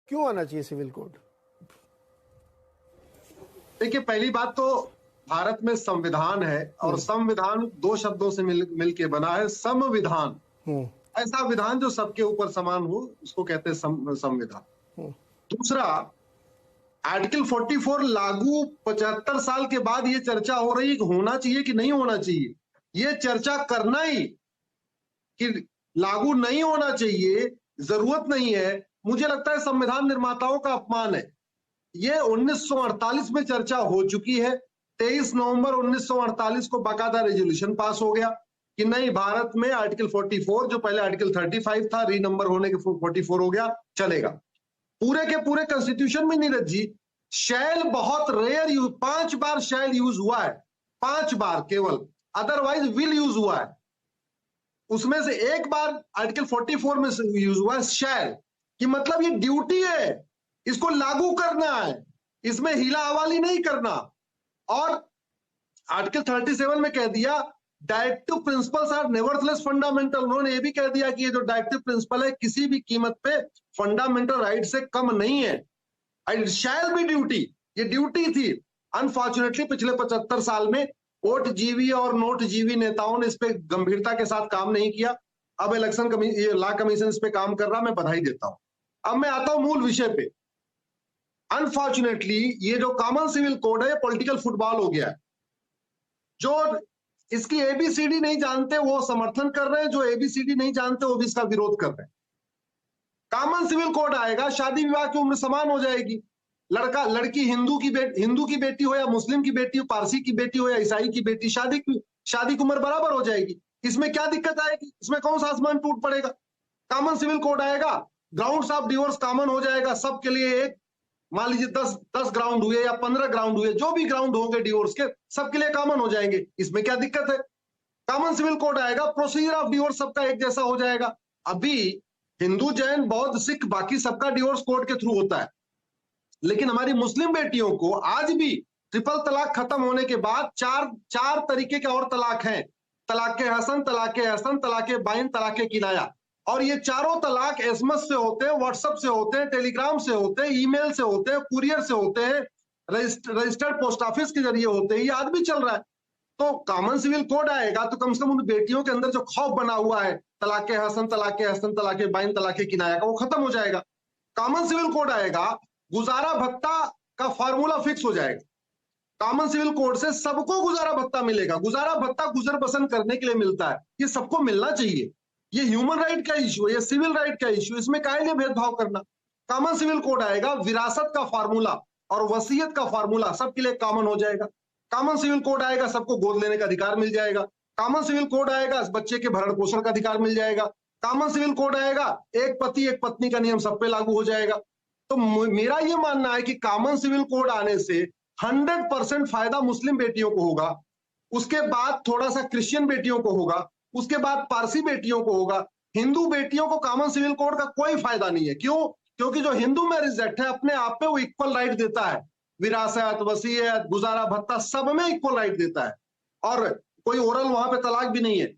क्यों आना चाहिए सिविल कोड? देखिए, पहली बात तो भारत में संविधान है और संविधान दो शब्दों से मिल के बना है, संविधान। ऐसा विधान जो सबके ऊपर समान हो उसको कहते हैं संविधान। दूसरा, आर्टिकल 44 लागू 75 साल के बाद ये चर्चा हो रही है कि होना चाहिए कि नहीं होना चाहिए। ये चर्चा करना ही कि लागू नहीं होना चाहिए, जरूरत नहीं है, मुझे लगता है संविधान निर्माताओं का अपमान है। ये 1948 में चर्चा हो चुकी है। 23 नवंबर 1948 को बाकायदा रेजोल्यूशन पास हो गया कि नहीं, भारत में आर्टिकल 44 जो पहले आर्टिकल 35 था, रीनंबर होने के 44 हो गया, चलेगा। पूरे के पूरे कॉन्स्टिट्यूशन में नीरज जी शैल बहुत रेयर 5 बार शैल यूज हुआ है, 5 बार केवल, अदरवाइज विल यूज हुआ है। उसमें से एक बार आर्टिकल 44 में यूज हुआ है शैल, कि मतलब ये ड्यूटी है, इसको लागू करना है, इसमें हीला हवाली नहीं करना। और आर्टिकल 37 में कह दिया directive principles are nevertheless fundamental. उन्होंने ये भी कह दिया कि ये जो डायरेक्टिव प्रिंसिपल है किसी भी कीमत पे फंडामेंटल राइट से कम नहीं है। इट शैल बी ड्यूटी, ये ड्यूटी थी। अनफॉर्चुनेटली पिछले 75 साल में वोट जीवी और नोट जीवी नेताओं ने इस पे गंभीरता के साथ काम नहीं किया। अब इलेक्शन लॉ कमीशन इस पे काम कर रहा, मैं बधाई देता हूं। अब मैं आता हूं मूल विषय पे। अनफॉर्चुनेटली ये जो कॉमन सिविल कोड है पॉलिटिकल फुटबॉल हो गया है। जो इसकी एबीसीडी नहीं जानते वो समर्थन कर रहे हैं, जो एबीसीडी नहीं जानते वो भी इसका विरोध कर रहे हैं। कॉमन सिविल कोड आएगा, शादी विवाह की उम्र समान हो जाएगी। लड़का लड़की हिंदू की बेटी हो या मुस्लिम की बेटी हो, पारसी की बेटी हो या ईसाई की बेटी, शादी की उम्र बराबर हो जाएगी। इसमें क्या दिक्कत आएगी? इसमें कौन सा आसमान टूट पड़ेगा? कॉमन सिविल कोड आएगा, ग्राउंड्स ऑफ डिवोर्स कॉमन हो जाएगा सबके लिए। एक मान लीजिए 10 ग्राउंड हुए या 15 ग्राउंड हुए, जो भी ग्राउंड होंगे डिवोर्स के सबके लिए कॉमन हो जाएंगे। इसमें क्या दिक्कत है? कॉमन सिविल कोड आएगा, प्रोसीजर ऑफ डिवोर्स सबका एक जैसा हो जाएगा। अभी हिंदू, जैन, बौद्ध, सिख बाकी सबका डिवोर्स कोर्ट के थ्रू होता है, लेकिन हमारी मुस्लिम बेटियों को आज भी ट्रिपल तलाक खत्म होने के बाद चार तरीके के और तलाक हैं। तलाक हसन, तलाक हसन, तलाक बाइन, तलाक किनाया। और ये चारों तलाक एसएमएस से होते हैं, व्हाट्सएप से होते हैं, टेलीग्राम से होते हैं, ईमेल से होते हैं, कुरियर से होते हैं, रजिस्टर्ड पोस्ट ऑफिस के जरिए होते हैं। ये आज भी चल रहा है। तो कॉमन सिविल कोड आएगा तो कम से कम उन बेटियों के अंदर जो खौफ बना हुआ है तलाक हसन, तलाक बाइन, तलाक किनाया का, वो खत्म हो जाएगा। कॉमन सिविल कोड आएगा, गुजारा भत्ता का फॉर्मूला फिक्स हो जाएगा। कॉमन सिविल कोड से सबको गुजारा भत्ता मिलेगा। गुजारा भत्ता गुजर बसर करने के लिए मिलता है, ये सबको मिलना चाहिए। ये ह्यूमन राइट का इश्यू है, ये सिविल राइट का इश्यू, इसमें काहे लिए भेदभाव करना? कॉमन सिविल कोड आएगा, विरासत का फार्मूला और वसीयत का फार्मूला सबके लिए कॉमन हो जाएगा। कॉमन सिविल कोड आएगा, सबको गोद लेने का अधिकार मिल जाएगा। कॉमन सिविल कोड आएगा, बच्चे के भरण पोषण का अधिकार मिल जाएगा। कॉमन सिविल कोड आएगा, एक पति एक पत्नी का नियम सब पे लागू हो जाएगा। तो मेरा ये मानना है कि कॉमन सिविल कोड आने से 100% फायदा मुस्लिम बेटियों को होगा, उसके बाद थोड़ा सा क्रिश्चियन बेटियों को होगा, उसके बाद पारसी बेटियों को होगा। हिंदू बेटियों को कॉमन सिविल कोड का कोई फायदा नहीं है। क्यों? क्योंकि जो हिंदू मैरिज एक्ट है अपने आप पे वो इक्वल राइट देता है। विरासत, वसीयत, गुजारा भत्ता सब में इक्वल राइट देता है, और कोई ओरल वहां पे तलाक भी नहीं है।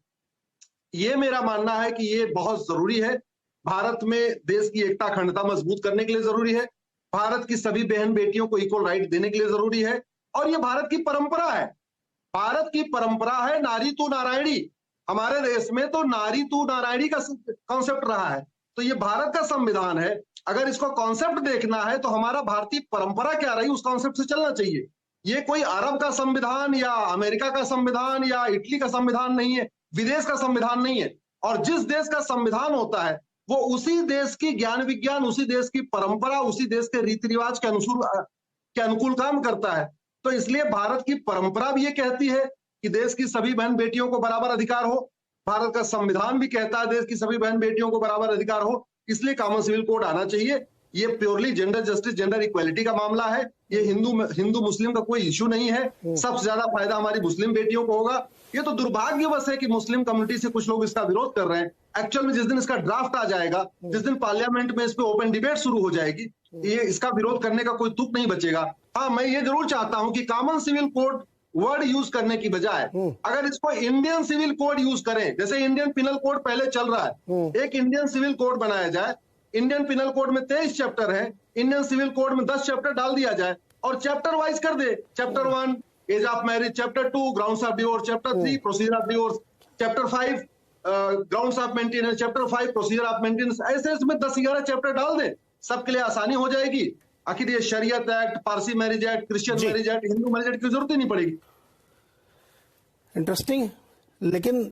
ये मेरा मानना है कि ये बहुत जरूरी है। भारत में देश की एकता अखंडता मजबूत करने के लिए जरूरी है। भारत की सभी बहन बेटियों को इक्वल राइट देने के लिए जरूरी है। और ये भारत की परंपरा है। भारत की परंपरा है नारी तू नारायणी। हमारे देश में तो नारी तू नारायणी का कॉन्सेप्ट रहा है। तो ये भारत का संविधान है। अगर इसको कॉन्सेप्ट देखना है तो हमारा भारतीय परंपरा क्या रही उस कॉन्सेप्ट से चलना चाहिए। ये कोई अरब का संविधान या अमेरिका का संविधान या इटली का संविधान नहीं है, विदेश का संविधान नहीं है। और जिस देश का संविधान होता है वो उसी देश की ज्ञान विज्ञान, उसी देश की परंपरा, उसी देश के रीति रिवाज के अनुकूल काम करता है। तो इसलिए भारत की परंपरा भी ये कहती है कि देश की सभी बहन बेटियों को बराबर अधिकार हो। भारत का संविधान भी कहता है देश की सभी बहन बेटियों को बराबर अधिकार हो। इसलिए कॉमन सिविल कोड आना चाहिए। ये purely gender justice, gender equality का मामला है। ये हिंदू मुस्लिम का कोई इश्यू नहीं है। सबसे ज्यादा फायदा हमारी मुस्लिम बेटियों को होगा। ये तो दुर्भाग्यवश है कि मुस्लिम कम्युनिटी से कुछ लोग इसका विरोध कर रहे हैं। एक्चुअल में जिस दिन इसका ड्राफ्ट आ जाएगा, जिस दिन पार्लियामेंट में इस पे ओपन डिबेट शुरू हो जाएगी, ये इसका विरोध करने का कोई तुक नहीं बचेगा। हाँ, मैं ये जरूर चाहता हूं कि common civil code word use करने की बजाय अगर इसको इंडियन सिविल कोड यूज करें, जैसे इंडियन पिनल कोड पहले चल रहा है, एक इंडियन सिविल कोड बनाया जाए इंडियन पिनल कोड में 23 चैप्टर है, इंडियन सिविल कोड में 10 चैप्टर डाल दिया जाए और चैप्टर वाइज कर दे। Chapter 1 age of marriage, chapter 2 grounds of divorce, chapter 3 procedure of divorce, chapter 5 grounds of maintenance, chapter 5 procedure of maintenance. ऐसे इसमें 10-11 चैप्टर डाल दे, सबके लिए आसानी हो जाएगी। आखिर ये शरीयत act, Parsi marriage act, Christian marriage act, Hindu marriage act की जरूरत ही नहीं पड़ेगी। इंटरेस्टिंग, लेकिन